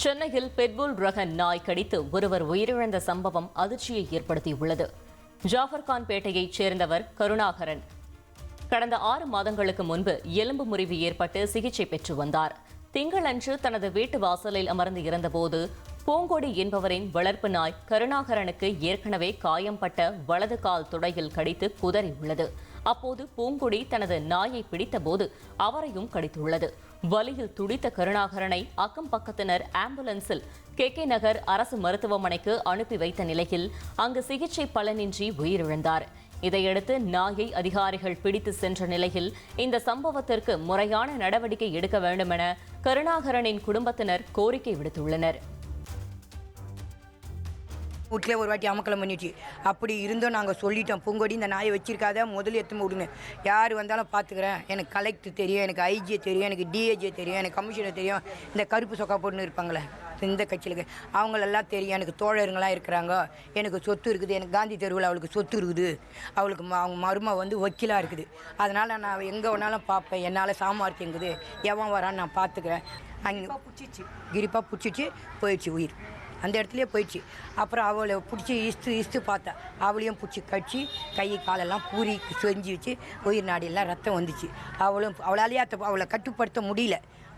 சென்னையில் பெட்புல் ரக நாய் கடித்து ஒருவர் உயிரிழந்த சம்பவம் அதிர்ச்சியை ஏற்படுத்தியுள்ளது. ஜாஃபர்கான் பேட்டையைச் சேர்ந்தவர் கருணாகரன் கடந்த 6 மாதங்களுக்கு முன்பு எலும்பு முறிவு ஏற்பட்டு சிகிச்சை பெற்று வந்தார். திங்களன்று தனது வீட்டு வாசலில் அமர்ந்து இருந்தபோது பூங்கொடி என்பவரின் வளர்ப்பு நாய் கருணாகரனுக்கு ஏற்கனவே காயம்பட்ட வலது கால் துடையில் கடித்து குதறியுள்ளது. அப்போது பூங்கொடி தனது நாயை பிடித்தபோது அவரையும் கடித்துள்ளது. வலியில் துடித்த கருணாகரனை அக்கம் பக்கத்தினர் ஆம்புலன்ஸில் KK நகர் அரசு மருத்துவமனைக்கு அனுப்பி வைத்த நிலையில் அங்கு சிகிச்சை பலனின்றி உயிரிழந்தார். இதையடுத்து நாயை அதிகாரிகள் பிடித்து சென்ற நிலையில் இந்த சம்பவத்திற்கு முறையான நடவடிக்கை எடுக்க வேண்டுமென கருணாகரனின் குடும்பத்தினர் கோரிக்கை விடுத்துள்ளனர். வீட்டிலே ஒரு வாட்டி அமக்கலம் பண்ணிடுச்சு. அப்படி இருந்தோம் நாங்கள் சொல்லிட்டோம், பூங்கொடி இந்த நாயை வச்சிருக்காத, முதல்ல எடுத்து விடுங்க, யார் வந்தாலும் பார்த்துக்கிறேன், எனக்கு கலெக்டர் தெரியும், எனக்கு ஐஜியை தெரியும், எனக்கு டிஏஜியை தெரியும், எனக்கு கமிஷனர் தெரியும், இந்த கருப்பு சொக்கா போட்டுன்னு இருப்பாங்களே இந்த கட்சியிலுக்கு அவங்களெல்லாம் தெரியும், எனக்கு தோழருங்களாம் இருக்கிறாங்க, எனக்கு சொத்து இருக்குது, எனக்கு காந்தி தெருவில் அவளுக்கு சொத்து இருக்குது, அவளுக்கு அவங்க மருமை வக்கீலாக இருக்குது, அதனால் நான் எங்கே வேணாலும் பார்ப்பேன், என்னால் சாமர்த்தியம் இருக்குது, எவன் வரான்னு நான் பார்த்துக்கிறேன். அங்கே கிரிப்பாக பிடிச்சிச்சு போயிடுச்சு, உயிர் அந்த இடத்துலையே போயிடுச்சு. அப்புறம் அவளை பிடிச்சி இஸ்து பார்த்தா அவளையும் பிடிச்சி கடிச்சு கை காலெல்லாம் பூரி செஞ்சு வச்சு உயிர் நாடியெல்லாம் ரத்தம் வந்துச்சு. அவளாலேயே அவளை கட்டுப்படுத்த முடியல,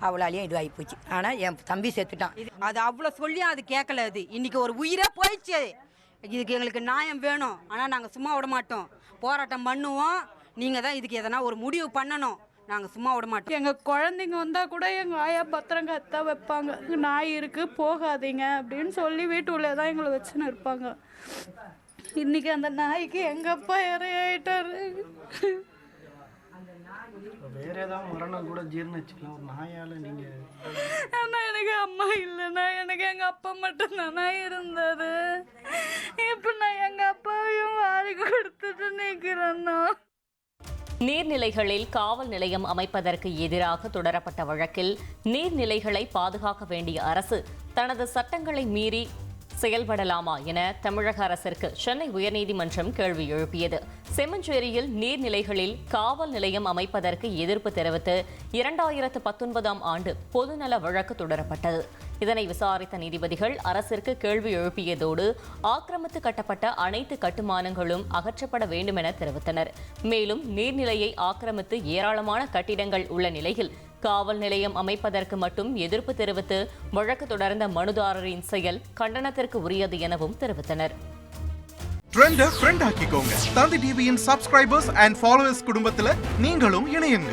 அவளாலேயும் இதுவாகி போச்சு. ஆனால் என் தம்பி செத்துட்டான். அது அவ்வளோ சொல்லியும் அது கேட்கல. அது இன்னைக்கு ஒரு உயிரே போயிடுச்சு. இதுக்கு எங்களுக்கு நியாயம் வேணும். ஆனால் நாங்கள் சும்மா விட மாட்டோம், போராட்டம் பண்ணுவோம். நீங்கள் தான் இதுக்கு எதனா ஒரு முடிவு பண்ணணும், நாங்கள் சும்மா விட மாட்டோம். எங்கள் குழந்தைங்க வந்தால் கூட எங்கள் ஆயா பத்திரம் கத்தா வைப்பாங்க, நாய் இருக்குது போகாதீங்க அப்படின்னு சொல்லி வீட்டுள்ளே தான் எங்களை வச்சுன்னு இருப்பாங்க. இன்னைக்கு அந்த நாய்க்கு எங்கள் அப்பா இறையாயிட்டாரு. வேற ஏதாவது மரணம் கூட ஜீர்ணிச்சுக்கலாம் ஒரு நாயால். நீங்கள் ஆனால் எனக்கு அம்மா இல்லைண்ணா, எனக்கு எங்கள் அப்பா மட்டும்தானா இருந்தார். இப்போ நான் எங்கள் அப்பாவையும் வாரி கொடுத்துட்டு நிற்கிறேன்னா. நீர்நிலைகளில் காவல் நிலையம் அமைப்பதற்கு எதிராக தொடரப்பட்ட வழக்கில் நீர்நிலைகளை பாதுகாக்க வேண்டிய அரசு தனது சட்டங்களை மீறி செயல்படலாமா என தமிழக அரசிற்கு சென்னை உயர்நீதிமன்றம் கேள்வி எழுப்பியது. செம்மஞ்சேரியில் நீர்நிலைகளில் காவல் நிலையம் அமைப்பதற்கு எதிர்ப்பு தெரிவித்து 2019ஆம் ஆண்டு பொதுநல வழக்கு தொடரப்பட்டது. இதனை விசாரித்த நீதிபதிகள் அரசிற்கு கேள்வி எழுப்பியதோடு ஆக்கிரமித்து கட்டப்பட்ட அனைத்து கட்டுமானங்களும் அகற்றப்பட வேண்டும் என தெரிவித்தனர். மேலும் நீர்நிலையை ஆக்கிரமித்து ஏராளமான கட்டிடங்கள் உள்ள நிலையில் காவல் நிலையம் அமைப்பதற்கு மட்டும் எதிர்ப்பு தெரிவித்து வழக்கு தொடர்ந்த மனுதாரரின் செயல் கண்டனத்திற்கு உரியது எனவும் தெரிவித்தனர். ட்ரெண்டை ஃப்ரெண்ட் ஆக்கிக்கோங்க. தந்தி டிவியின் சப்ஸ்கிரைபர்ஸ் அண்ட் ஃபாலோவர்ஸ் குடும்பத்தில் நீங்களும் இணையுங்க.